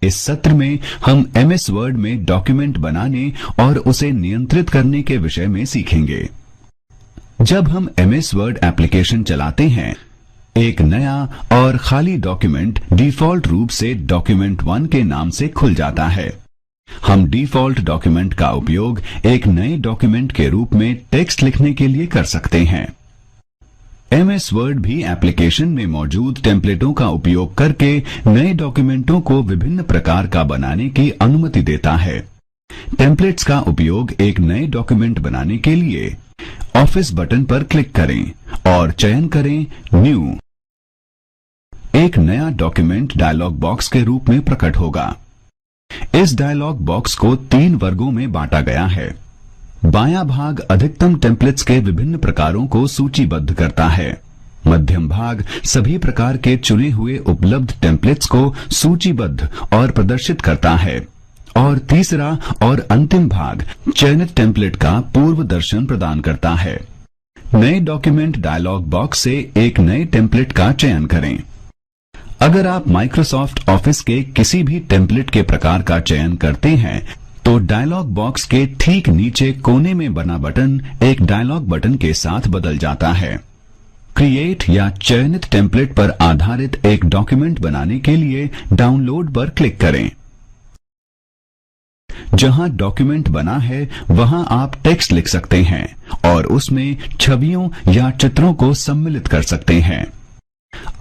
इस सत्र में हम MS वर्ड में डॉक्यूमेंट बनाने और उसे नियंत्रित करने के विषय में सीखेंगे। जब हम MS वर्ड एप्लीकेशन चलाते हैं, एक नया और खाली डॉक्यूमेंट डिफॉल्ट रूप से डॉक्यूमेंट 1 के नाम से खुल जाता है। हम डिफॉल्ट डॉक्यूमेंट का उपयोग एक नए डॉक्यूमेंट के रूप में टेक्स्ट लिखने के लिए कर सकते हैं। MS वर्ड भी एप्लीकेशन में मौजूद टेम्पलेटों का उपयोग करके नए डॉक्यूमेंटों को विभिन्न प्रकार का बनाने की अनुमति देता है। टेम्पलेट्स का उपयोग एक नए डॉक्यूमेंट बनाने के लिए ऑफिस बटन पर क्लिक करें और चयन करें न्यू। एक नया डॉक्यूमेंट डायलॉग बॉक्स के रूप में प्रकट होगा। इस डायलॉग बॉक्स को 3 वर्गों में बांटा गया है। बायां भाग अधिकतम टेम्पलेट्स के विभिन्न प्रकारों को सूचीबद्ध करता है। मध्यम भाग सभी प्रकार के चुने हुए उपलब्ध टेम्पलेट्स को सूचीबद्ध और प्रदर्शित करता है। और तीसरा और अंतिम भाग चयनित टेम्पलेट का पूर्व दर्शन प्रदान करता है। नए डॉक्यूमेंट डायलॉग बॉक्स से एक नए टेम्पलेट का चयन करें। अगर आप माइक्रोसॉफ्ट ऑफिस के किसी भी टेम्पलेट के प्रकार का चयन करते हैं, तो डायलॉग बॉक्स के ठीक नीचे कोने में बना बटन एक डायलॉग बटन के साथ बदल जाता है। क्रिएट या चयनित टेम्पलेट पर आधारित एक डॉक्यूमेंट बनाने के लिए डाउनलोड पर क्लिक करें। जहां डॉक्यूमेंट बना है, वहां आप टेक्स्ट लिख सकते हैं और उसमें छवियों या चित्रों को सम्मिलित कर सकते हैं।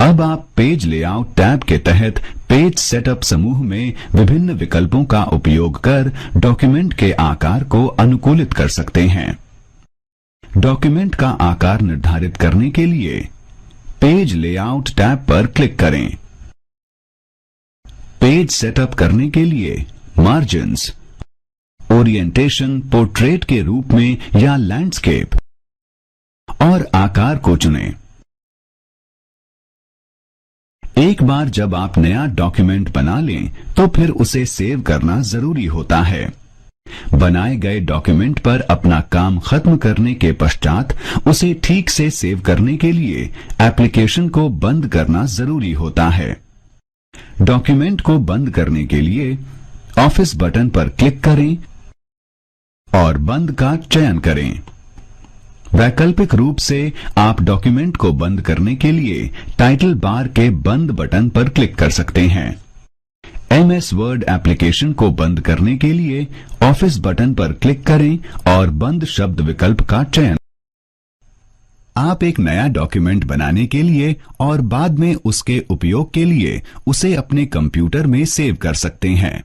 अब आप पेज लेआउट टैब के तहत पेज सेटअप समूह में विभिन्न विकल्पों का उपयोग कर डॉक्यूमेंट के आकार को अनुकूलित कर सकते हैं। डॉक्यूमेंट का आकार निर्धारित करने के लिए पेज लेआउट टैब पर क्लिक करें। पेज सेटअप करने के लिए मार्जिन्स, ओरिएंटेशन पोर्ट्रेट के रूप में या लैंडस्केप और आकार को चुनें। एक बार जब आप नया डॉक्यूमेंट बना लें, तो फिर उसे सेव करना जरूरी होता है। बनाए गए डॉक्यूमेंट पर अपना काम खत्म करने के पश्चात उसे ठीक से सेव करने के लिए एप्लीकेशन को बंद करना जरूरी होता है। डॉक्यूमेंट को बंद करने के लिए ऑफिस बटन पर क्लिक करें और बंद का चयन करें। वैकल्पिक रूप से आप डॉक्यूमेंट को बंद करने के लिए टाइटल बार के बंद बटन पर क्लिक कर सकते हैं। MS वर्ड एप्लीकेशन को बंद करने के लिए ऑफिस बटन पर क्लिक करें और बंद शब्द विकल्प का चयन। आप एक नया डॉक्यूमेंट बनाने के लिए और बाद में उसके उपयोग के लिए उसे अपने कंप्यूटर में सेव कर सकते हैं।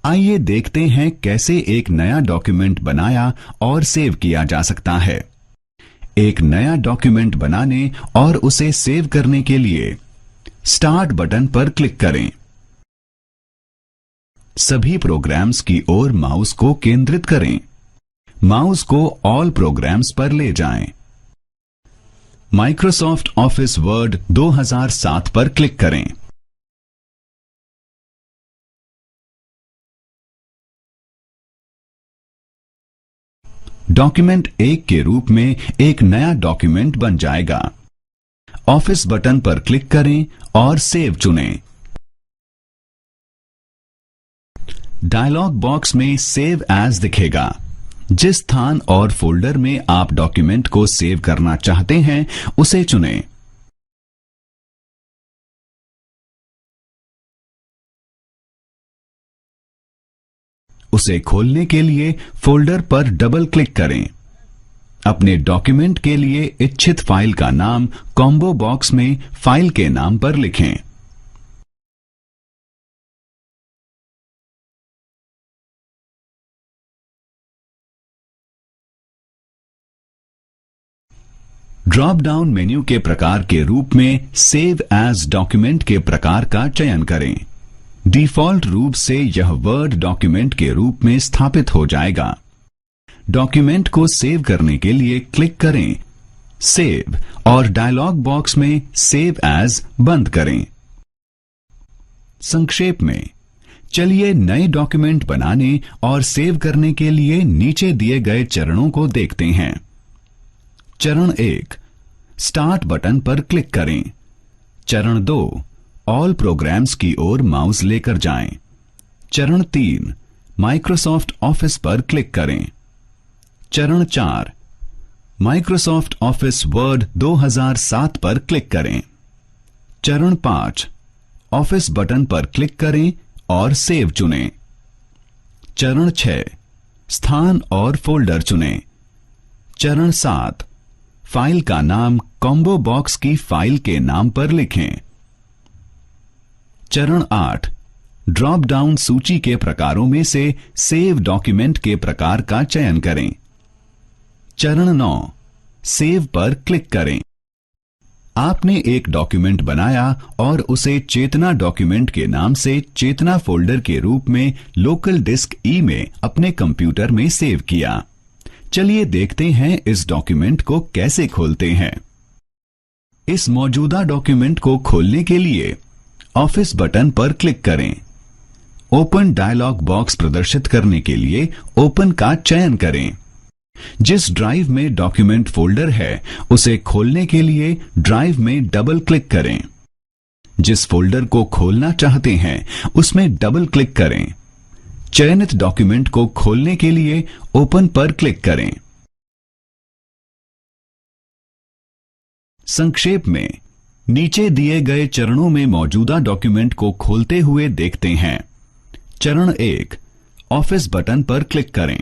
आइए देखते हैं कैसे एक नया डॉक्यूमेंट बनाया और सेव किया जा सकता है। एक नया डॉक्यूमेंट बनाने और उसे सेव करने के लिए स्टार्ट बटन पर क्लिक करें। सभी प्रोग्राम्स की ओर माउस को केंद्रित करें। माउस को ऑल प्रोग्राम्स पर ले जाएं। माइक्रोसॉफ्ट ऑफिस वर्ड 2007 पर क्लिक करें। डॉक्यूमेंट 1 के रूप में एक नया डॉक्यूमेंट बन जाएगा। ऑफिस बटन पर क्लिक करें और सेव चुनें। डायलॉग बॉक्स में सेव एज दिखेगा। जिस स्थान और फोल्डर में आप डॉक्यूमेंट को सेव करना चाहते हैं, उसे चुनें। उसे खोलने के लिए फोल्डर पर डबल क्लिक करें। अपने डॉक्यूमेंट के लिए इच्छित फाइल का नाम कॉम्बो बॉक्स में फाइल के नाम पर लिखें। ड्रॉप डाउन मेन्यू के प्रकार के रूप में सेव एज डॉक्यूमेंट के प्रकार का चयन करें। डिफॉल्ट रूप से यह वर्ड डॉक्यूमेंट के रूप में स्थापित हो जाएगा। डॉक्यूमेंट को सेव करने के लिए क्लिक करें, सेव और डायलॉग बॉक्स में सेव एज बंद करें। संक्षेप में, चलिए नए डॉक्यूमेंट बनाने और सेव करने के लिए नीचे दिए गए चरणों को देखते हैं। चरण 1, स्टार्ट बटन पर क्लिक करें। चरण 2, ऑल प्रोग्राम्स की ओर माउस लेकर जाएं। चरण 3, माइक्रोसॉफ्ट ऑफिस पर क्लिक करें। चरण 4, माइक्रोसॉफ्ट ऑफिस वर्ड 2007 पर क्लिक करें। चरण 5, ऑफिस बटन पर क्लिक करें और सेव चुनें। चरण 6, स्थान और फोल्डर चुनें। चरण 7, फाइल का नाम कॉम्बो बॉक्स की फाइल के नाम पर लिखें। चरण 8, ड्रॉप डाउन सूची के प्रकारों में से सेव डॉक्यूमेंट के प्रकार का चयन करें। चरण 9, सेव पर क्लिक करें। आपने एक डॉक्यूमेंट बनाया और उसे चेतना डॉक्यूमेंट के नाम से चेतना फोल्डर के रूप में लोकल डिस्क ई में अपने कंप्यूटर में सेव किया। चलिए देखते हैं इस डॉक्यूमेंट को कैसे खोलते हैं। इस मौजूदा डॉक्यूमेंट को खोलने के लिए ऑफिस बटन पर क्लिक करें। ओपन डायलॉग बॉक्स प्रदर्शित करने के लिए ओपन का चयन करें। जिस ड्राइव में डॉक्यूमेंट फोल्डर है उसे खोलने के लिए ड्राइव में डबल क्लिक करें। जिस फोल्डर को खोलना चाहते हैं उसमें डबल क्लिक करें। चयनित डॉक्यूमेंट को खोलने के लिए ओपन पर क्लिक करें। संक्षेप में नीचे दिए गए चरणों में मौजूदा डॉक्यूमेंट को खोलते हुए देखते हैं। चरण 1, ऑफिस बटन पर क्लिक करें।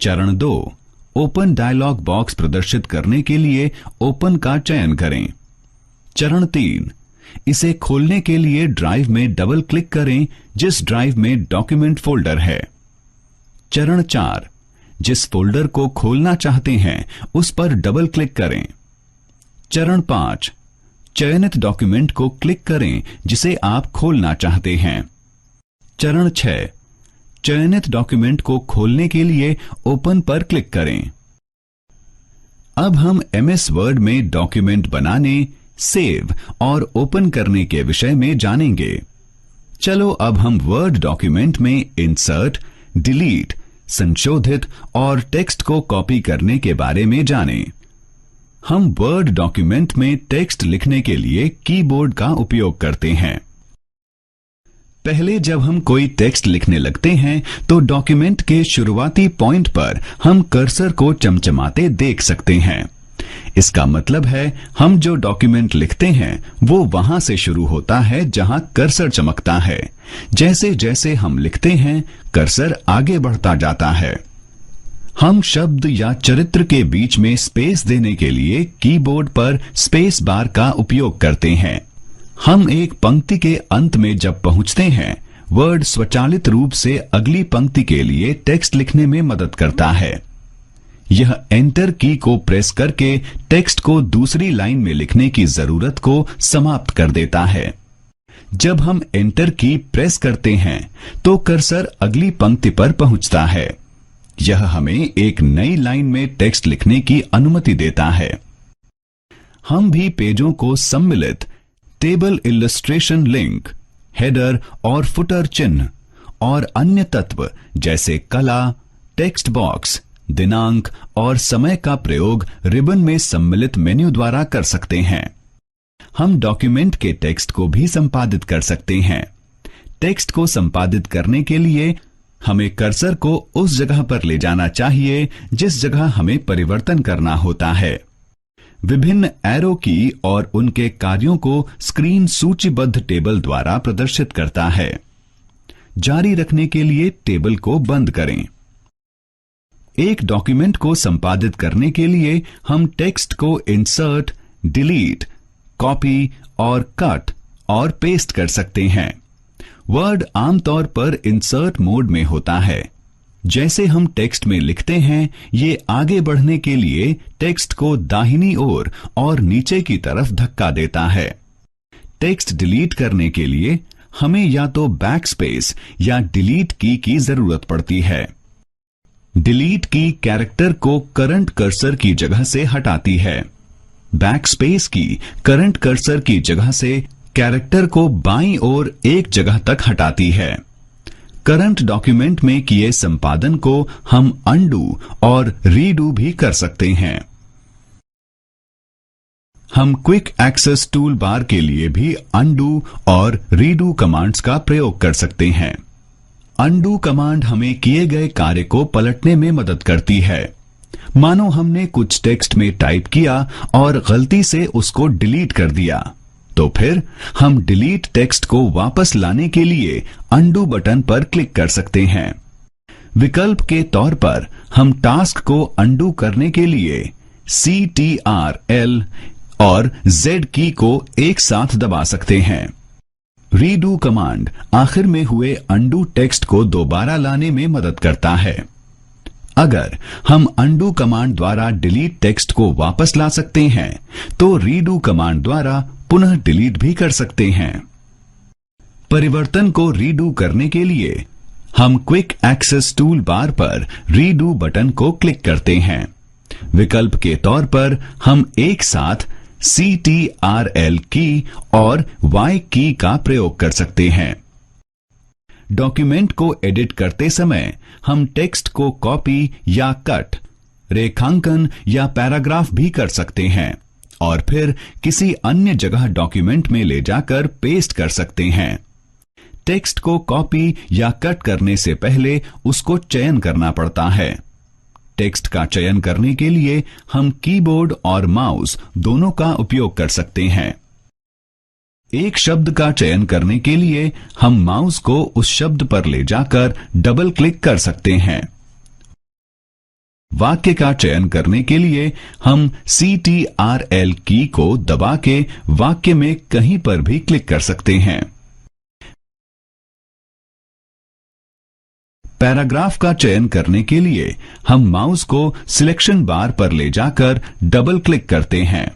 चरण 2, ओपन डायलॉग बॉक्स प्रदर्शित करने के लिए ओपन का चयन करें। चरण 3, इसे खोलने के लिए ड्राइव में डबल क्लिक करें जिस ड्राइव में डॉक्यूमेंट फोल्डर है। चरण 4, जिस फोल्डर को खोलना चाहते हैं उस पर डबल क्लिक करें। चरण 5, चयनित डॉक्यूमेंट को क्लिक करें जिसे आप खोलना चाहते हैं। चरण 6, चयनित डॉक्यूमेंट को खोलने के लिए ओपन पर क्लिक करें। अब हम एमएस वर्ड में डॉक्यूमेंट बनाने, सेव और ओपन करने के विषय में जानेंगे। चलो अब हम वर्ड डॉक्यूमेंट में इंसर्ट, डिलीट, संशोधित और टेक्स्ट को कॉपी करने के बारे में जानें। हम वर्ड डॉक्यूमेंट में टेक्स्ट लिखने के लिए कीबोर्ड का उपयोग करते हैं। पहले जब हम कोई टेक्स्ट लिखने लगते हैं तो डॉक्यूमेंट के शुरुआती पॉइंट पर हम कर्सर को चमचमाते देख सकते हैं। इसका मतलब है हम जो डॉक्यूमेंट लिखते हैं वो वहां से शुरू होता है जहां कर्सर चमकता है। जैसे जैसे हम लिखते हैं कर्सर आगे बढ़ता जाता है। हम शब्द या चरित्र के बीच में स्पेस देने के लिए कीबोर्ड पर स्पेस बार का उपयोग करते हैं। हम एक पंक्ति के अंत में जब पहुंचते हैं वर्ड स्वचालित रूप से अगली पंक्ति के लिए टेक्स्ट लिखने में मदद करता है। यह एंटर की को प्रेस करके टेक्स्ट को दूसरी लाइन में लिखने की जरूरत को समाप्त कर देता है। जब हम एंटर की प्रेस करते हैं तो कर्सर अगली पंक्ति पर पहुंचता है। यह हमें एक नई लाइन में टेक्स्ट लिखने की अनुमति देता है। हम भी पेजों को सम्मिलित, टेबल इलस्ट्रेशन लिंक, हेडर और फुटर चिन्ह और अन्य तत्व जैसे कला, टेक्स्ट बॉक्स, दिनांक और समय का प्रयोग रिबन में सम्मिलित मेन्यू द्वारा कर सकते हैं। हम डॉक्यूमेंट के टेक्स्ट को भी संपादित कर सकते हैं। टेक्स्ट को संपादित करने के लिए हमें कर्सर को उस जगह पर ले जाना चाहिए जिस जगह हमें परिवर्तन करना होता है। विभिन्न एरो की और उनके कार्यों को स्क्रीन सूचीबद्ध टेबल द्वारा प्रदर्शित करता है। जारी रखने के लिए टेबल को बंद करें। एक डॉक्यूमेंट को संपादित करने के लिए हम टेक्स्ट को इंसर्ट, डिलीट, कॉपी और कट और पेस्ट कर सकते हैं। वर्ड आमतौर पर इंसर्ट मोड में होता है। जैसे हम टेक्स्ट में लिखते हैं ये आगे बढ़ने के लिए टेक्स्ट को दाहिनी ओर और नीचे की तरफ धक्का देता है। टेक्स्ट डिलीट करने के लिए हमें या तो बैकस्पेस या डिलीट की जरूरत पड़ती है। डिलीट की कैरेक्टर को करंट कर्सर की जगह से हटाती है। बैकस्पेस की करंट कर्सर की जगह से कैरेक्टर को बाईं ओर एक जगह तक हटाती है। करंट डॉक्यूमेंट में किए संपादन को हम अनडू और रीडू भी कर सकते हैं। हम क्विक एक्सेस टूल बार के लिए भी अनडू और रीडू कमांड्स का प्रयोग कर सकते हैं। अनडू कमांड हमें किए गए कार्य को पलटने में मदद करती है। मानो हमने कुछ टेक्स्ट में टाइप किया और गलती से उसको डिलीट कर दिया, तो फिर हम डिलीट टेक्स्ट को वापस लाने के लिए अनडू बटन पर क्लिक कर सकते हैं। विकल्प के तौर पर हम टास्क को अनडू करने के लिए CTRL और Z की को एक साथ दबा सकते हैं। रीडू कमांड आखिर में हुए अनडू टेक्स्ट को दोबारा लाने में मदद करता है। अगर हम अनडू कमांड द्वारा डिलीट टेक्स्ट को वापस ला सकते हैं, तो रीडू कमांड द्वारा पुनः डिलीट भी कर सकते हैं। परिवर्तन को रीडू करने के लिए हम क्विक एक्सेस टूल बार पर रीडू बटन को क्लिक करते हैं। विकल्प के तौर पर हम एक साथ CTRL की और Y की का प्रयोग कर सकते हैं। डॉक्यूमेंट को एडिट करते समय हम टेक्स्ट को कॉपी या कट, रेखांकन या पैराग्राफ भी कर सकते हैं और फिर किसी अन्य जगह डॉक्यूमेंट में ले जाकर पेस्ट कर सकते हैं। टेक्स्ट को कॉपी या कट करने से पहले उसको चयन करना पड़ता है। टेक्स्ट का चयन करने के लिए हम कीबोर्ड और माउस दोनों का उपयोग कर सकते हैं। एक शब्द का चयन करने के लिए हम माउस को उस शब्द पर ले जाकर डबल क्लिक कर सकते हैं। वाक्य का चयन करने के लिए हम CTRL की को दबा के वाक्य में कहीं पर भी क्लिक कर सकते हैं। पैराग्राफ का चयन करने के लिए हम माउस को सिलेक्शन बार पर ले जाकर डबल क्लिक करते हैं।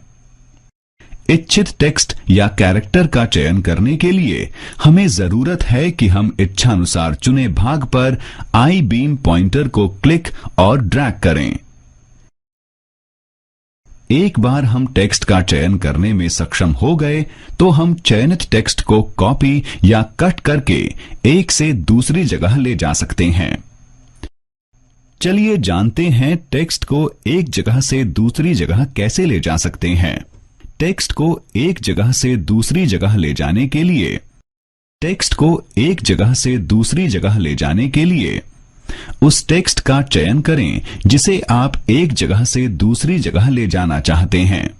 इच्छित टेक्स्ट या कैरेक्टर का चयन करने के लिए हमें जरूरत है कि हम इच्छानुसार चुने भाग पर आई बीम पॉइंटर को क्लिक और ड्रैग करें। एक बार हम टेक्स्ट का चयन करने में सक्षम हो गए, तो हम चयनित टेक्स्ट को कॉपी या कट करके एक से दूसरी जगह ले जा सकते हैं। चलिए जानते हैं टेक्स्ट को एक जगह से दूसरी जगह कैसे ले जा सकते हैं। टेक्स्ट को एक जगह से दूसरी जगह ले जाने के लिए उस टेक्स्ट का चयन करें जिसे आप एक जगह से दूसरी जगह ले जाना चाहते हैं।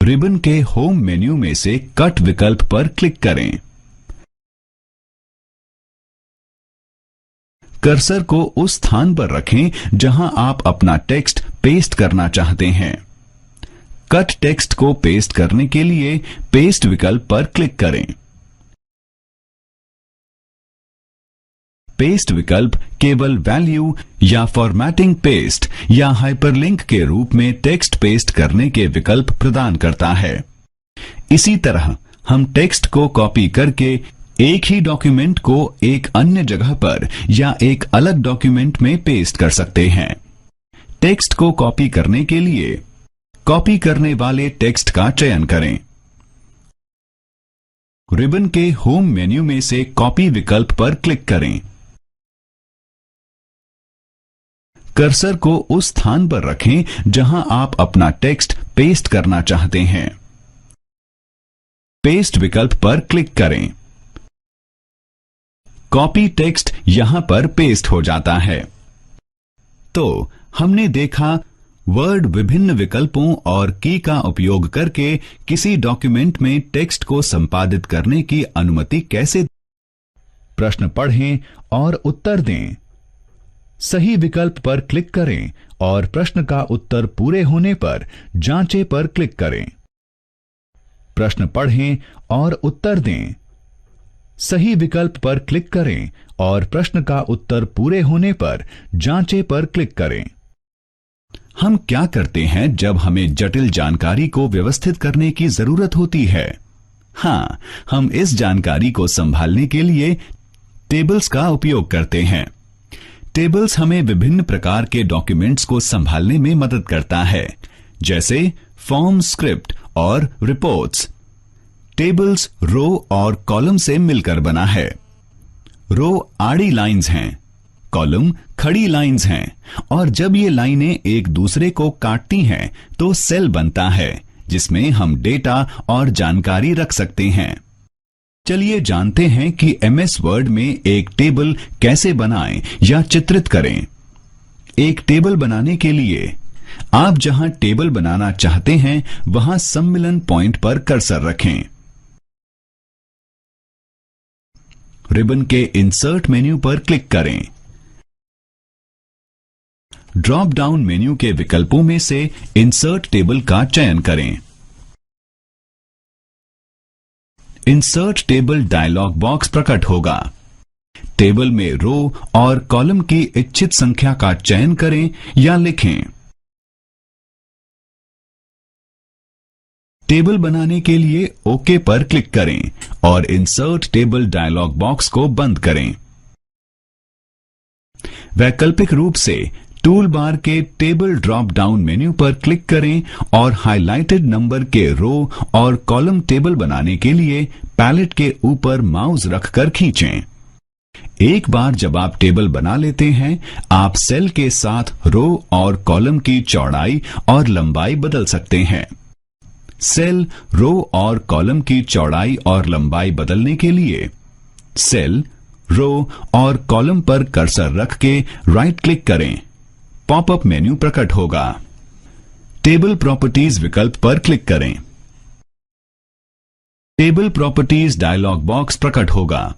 रिबन के होम मेन्यू में से कट विकल्प पर क्लिक करें। कर्सर को उस स्थान पर रखें जहां आप अपना टेक्स्ट पेस्ट करना चाहते हैं। कट टेक्स्ट को पेस्ट करने के लिए पेस्ट विकल्प पर क्लिक करें। पेस्ट विकल्प केवल वैल्यू या फॉर्मेटिंग पेस्ट या हाइपरलिंक के रूप में टेक्स्ट पेस्ट करने के विकल्प प्रदान करता है। इसी तरह हम टेक्स्ट को कॉपी करके एक ही डॉक्यूमेंट को एक अन्य जगह पर या एक अलग डॉक्यूमेंट में पेस्ट कर सकते हैं। टेक्स्ट को कॉपी करने के लिए कॉपी करने वाले टेक्स्ट का चयन करें। रिबन के होम मेन्यू में से कॉपी विकल्प पर क्लिक करें। कर्सर को उस स्थान पर रखें जहां आप अपना टेक्स्ट पेस्ट करना चाहते हैं। पेस्ट विकल्प पर क्लिक करें। कॉपी टेक्स्ट यहां पर पेस्ट हो जाता है। तो हमने देखा वर्ड विभिन्न विकल्पों और की का उपयोग करके किसी डॉक्यूमेंट में टेक्स्ट को संपादित करने की अनुमति कैसे। प्रश्न पढ़ें और उत्तर दें। सही विकल्प पर क्लिक करें और प्रश्न का उत्तर पूरे होने पर जांचें पर क्लिक करें। प्रश्न पढ़ें और उत्तर दें। सही विकल्प पर क्लिक करें और प्रश्न का उत्तर पूरे होने पर जांचें पर क्लिक करें। हम क्या करते हैं जब हमें जटिल जानकारी को व्यवस्थित करने की जरूरत होती है? हाँ, हम इस जानकारी को संभालने के लिए टेबल्स का उपयोग करते हैं। टेबल्स हमें विभिन्न प्रकार के डॉक्यूमेंट्स को संभालने में मदद करता है, जैसे फॉर्म, स्क्रिप्ट और रिपोर्ट्स। टेबल्स रो और कॉलम से मिलकर बना है। रो आड़ी लाइंस हैं, कॉलम खड़ी लाइंस हैं, और जब ये लाइनें एक दूसरे को काटती हैं तो सेल बनता है जिसमें हम डेटा और जानकारी रख सकते हैं। चलिए जानते हैं कि एमएस वर्ड में एक टेबल कैसे बनाएं या चित्रित करें। एक टेबल बनाने के लिए आप जहां टेबल बनाना चाहते हैं वहां सम्मिलन पॉइंट पर कर्सर रखें। रिबन के इंसर्ट मेन्यू पर क्लिक करें। ड्रॉप डाउन मेन्यू के विकल्पों में से इंसर्ट टेबल का चयन करें। इंसर्ट टेबल डायलॉग बॉक्स प्रकट होगा। टेबल में रो और कॉलम की इच्छित संख्या का चयन करें या लिखें। टेबल बनाने के लिए ओके पर क्लिक करें और इंसर्ट टेबल डायलॉग बॉक्स को बंद करें। वैकल्पिक रूप से टूल बार के टेबल ड्रॉप डाउन मेन्यू पर क्लिक करें और हाइलाइटेड नंबर के रो और कॉलम टेबल बनाने के लिए पैलेट के ऊपर माउस रखकर खींचें। एक बार जब आप टेबल बना लेते हैं, आप सेल के साथ रो और कॉलम की चौड़ाई और लंबाई बदल सकते हैं। सेल, रो और कॉलम की चौड़ाई और लंबाई बदलने के लिए सेल, रो और कॉलम पर कर्सर रख के राइट क्लिक करें। पॉपअप मेन्यू प्रकट होगा। टेबल प्रॉपर्टीज विकल्प पर क्लिक करें। टेबल प्रॉपर्टीज डायलॉग बॉक्स प्रकट होगा।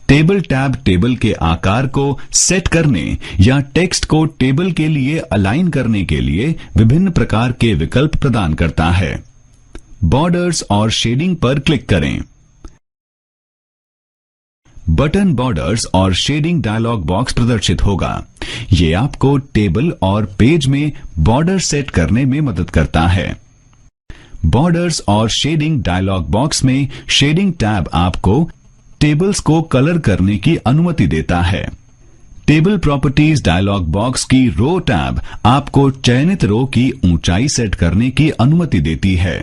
टेबल टैब टेबल के आकार को सेट करने या टेक्स्ट को टेबल के लिए अलाइन करने के लिए विभिन्न प्रकार के विकल्प प्रदान करता है। बॉर्डर्स और शेडिंग पर क्लिक करें। बटन बॉर्डर्स और शेडिंग डायलॉग बॉक्स प्रदर्शित होगा। ये आपको टेबल और पेज में बॉर्डर सेट करने में मदद करता है। बॉर्डर्स और शेडिंग डायलॉग बॉक्स में शेडिंग टैब आपको टेबल्स को कलर करने की अनुमति देता है। टेबल प्रॉपर्टीज डायलॉग बॉक्स की रो टैब आपको चयनित रो की ऊंचाई सेट करने की अनुमति देती है।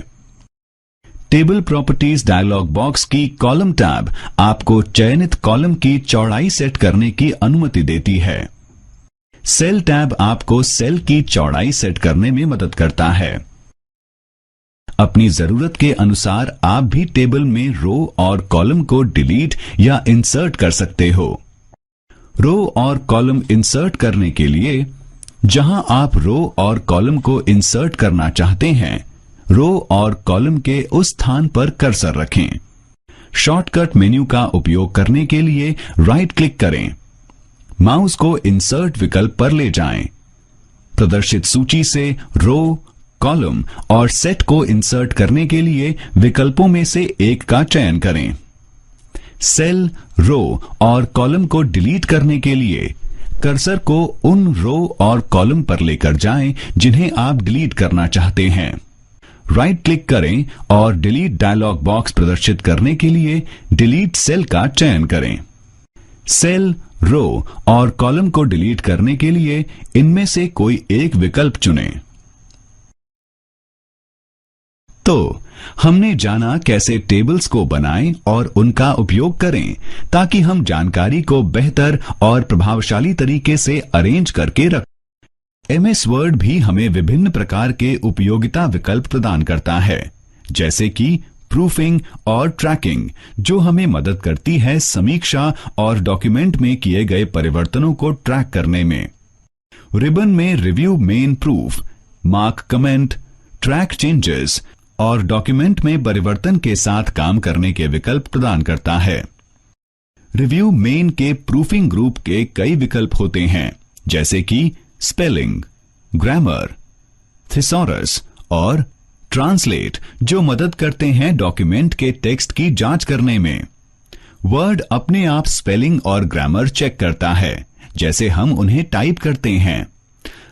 टेबल प्रॉपर्टीज डायलॉग बॉक्स की कॉलम टैब आपको चयनित कॉलम की चौड़ाई सेट करने की अनुमति देती है। सेल टैब आपको सेल की चौड़ाई सेट करने में मदद करता है। अपनी जरूरत के अनुसार आप भी टेबल में रो और कॉलम को डिलीट या इंसर्ट कर सकते हो। रो और कॉलम इंसर्ट करने के लिए जहां आप रो और कॉलम को इंसर्ट करना चाहते हैं, रो और कॉलम के उस स्थान पर कर्सर रखें। शॉर्टकट मेन्यू का उपयोग करने के लिए राइट क्लिक करें। माउस को इंसर्ट विकल्प पर ले जाएं। प्रदर्शित सूची से रो, कॉलम और सेट को इंसर्ट करने के लिए विकल्पों में से एक का चयन करें। सेल, रो और कॉलम को डिलीट करने के लिए कर्सर को उन रो और कॉलम पर लेकर जाएं जिन्हें आप डिलीट करना चाहते हैं। राइट क्लिक करें और डिलीट डायलॉग बॉक्स प्रदर्शित करने के लिए डिलीट सेल का चयन करें। सेल, रो और कॉलम को डिलीट करने के लिए इनमें से कोई एक विकल्प चुनें। तो हमने जाना कैसे टेबल्स को बनाएं और उनका उपयोग करें ताकि हम जानकारी को बेहतर और प्रभावशाली तरीके से अरेंज करके रखें। एमएस वर्ड भी हमें विभिन्न प्रकार के उपयोगिता विकल्प प्रदान करता है, जैसे कि प्रूफिंग और ट्रैकिंग, जो हमें मदद करती है समीक्षा और डॉक्यूमेंट में किए गए परिवर्तनों को ट्रैक करने में। रिबन में review main proof, mark comment, track changes और डॉक्यूमेंट में परिवर्तन के साथ काम करने के विकल्प प्रदान करता है। रिव्यू मेन के प्रूफिंग ग्रुप के कई विकल्प होते हैं, जैसे कि स्पेलिंग, ग्रामर, थिसॉरस और ट्रांसलेट, जो मदद करते हैं डॉक्यूमेंट के टेक्स्ट की जांच करने में। वर्ड अपने आप स्पेलिंग और ग्रामर चेक करता है, जैसे हम उन्हें टाइप करते हैं।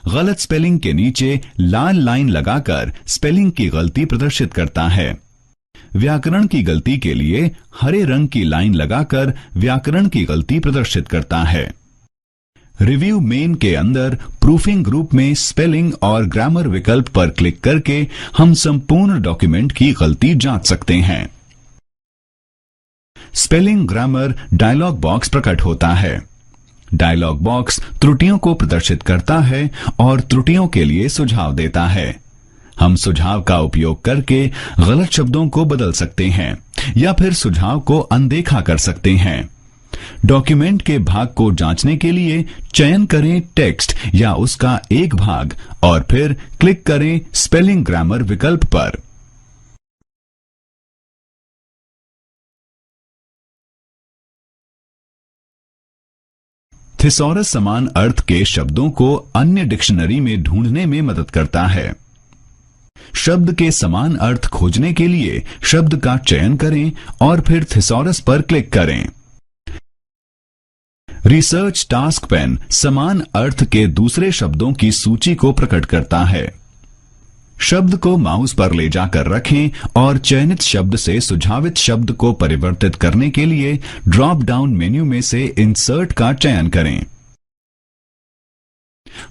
गलत स्पेलिंग के नीचे लाल लाइन लगाकर स्पेलिंग की गलती प्रदर्शित करता है। व्याकरण की गलती के लिए हरे रंग की लाइन लगाकर व्याकरण की गलती प्रदर्शित करता है। रिव्यू मेन के अंदर प्रूफिंग ग्रुप में स्पेलिंग और ग्रामर विकल्प पर क्लिक करके हम संपूर्ण डॉक्यूमेंट की गलती जांच सकते हैं। स्पेलिंग ग्रामर डायलॉग बॉक्स प्रकट होता है। डायलॉग बॉक्स त्रुटियों को प्रदर्शित करता है और त्रुटियों के लिए सुझाव देता है। हम सुझाव का उपयोग करके गलत शब्दों को बदल सकते हैं या फिर सुझाव को अनदेखा कर सकते हैं। डॉक्यूमेंट के भाग को जांचने के लिए चयन करें टेक्स्ट या उसका एक भाग और फिर क्लिक करें स्पेलिंग ग्रामर विकल्प पर। थिसॉरस समान अर्थ के शब्दों को अन्य डिक्शनरी में ढूंढने में मदद करता है। शब्द के समान अर्थ खोजने के लिए शब्द का चयन करें और फिर थिसॉरस पर क्लिक करें। रिसर्च टास्क पेन समान अर्थ के दूसरे शब्दों की सूची को प्रकट करता है। शब्द को माउस पर ले जाकर रखें और चयनित शब्द से सुझावित शब्द को परिवर्तित करने के लिए ड्रॉप डाउन मेन्यू में से इंसर्ट का चयन करें।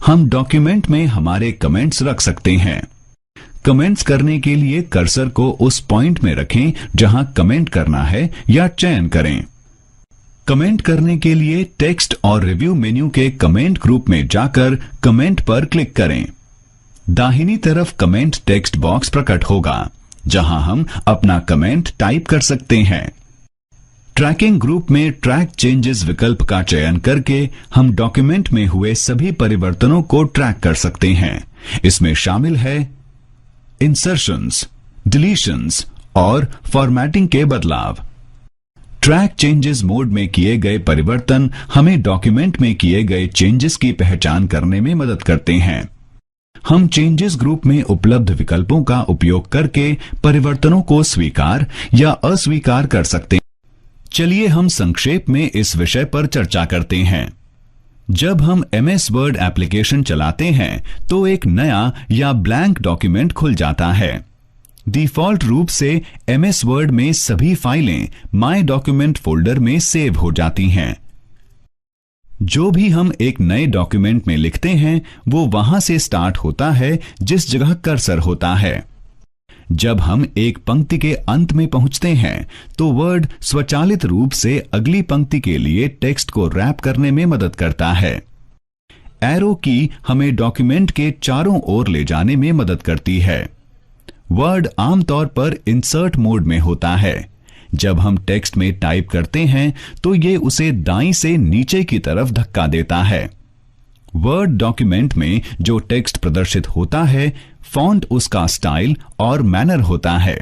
हम डॉक्यूमेंट में हमारे कमेंट्स रख सकते हैं। कमेंट्स करने के लिए कर्सर को उस पॉइंट में रखें जहां कमेंट करना है या चयन करें। कमेंट करने के लिए टेक्स्ट और रिव्यू मेन्यू के कमेंट ग्रुप में जाकर कमेंट पर क्लिक करें। दाहिनी तरफ कमेंट टेक्स्ट बॉक्स प्रकट होगा जहां हम अपना कमेंट टाइप कर सकते हैं। ट्रैकिंग ग्रुप में ट्रैक चेंजेस विकल्प का चयन करके हम डॉक्यूमेंट में हुए सभी परिवर्तनों को ट्रैक कर सकते हैं। इसमें शामिल है इंसर्शंस, डिलीशंस और फॉर्मेटिंग के बदलाव। ट्रैक चेंजेस मोड में किए गए परिवर्तन हमें डॉक्यूमेंट में किए गए चेंजेस की पहचान करने में मदद करते हैं। हम चेंजेस ग्रुप में उपलब्ध विकल्पों का उपयोग करके परिवर्तनों को स्वीकार या अस्वीकार कर सकते हैं। चलिए हम संक्षेप में इस विषय पर चर्चा करते हैं। जब हम MS वर्ड एप्लीकेशन चलाते हैं तो एक नया या ब्लैंक डॉक्यूमेंट खुल जाता है। डिफॉल्ट रूप से MS वर्ड में सभी फाइलें माय डॉक्यूमेंट फोल्डर में सेव हो जाती हैं। जो भी हम एक नए डॉक्यूमेंट में लिखते हैं वो वहां से स्टार्ट होता है जिस जगह कर्सर होता है। जब हम एक पंक्ति के अंत में पहुंचते हैं तो वर्ड स्वचालित रूप से अगली पंक्ति के लिए टेक्स्ट को रैप करने में मदद करता है। एरो की हमें डॉक्यूमेंट के चारों ओर ले जाने में मदद करती है। वर्ड आमतौर पर इंसर्ट मोड में होता है। जब हम टेक्स्ट में टाइप करते हैं तो ये उसे दाईं से नीचे की तरफ धक्का देता है। वर्ड डॉक्यूमेंट में जो टेक्स्ट प्रदर्शित होता है, फॉन्ट उसका स्टाइल और मैनर होता है।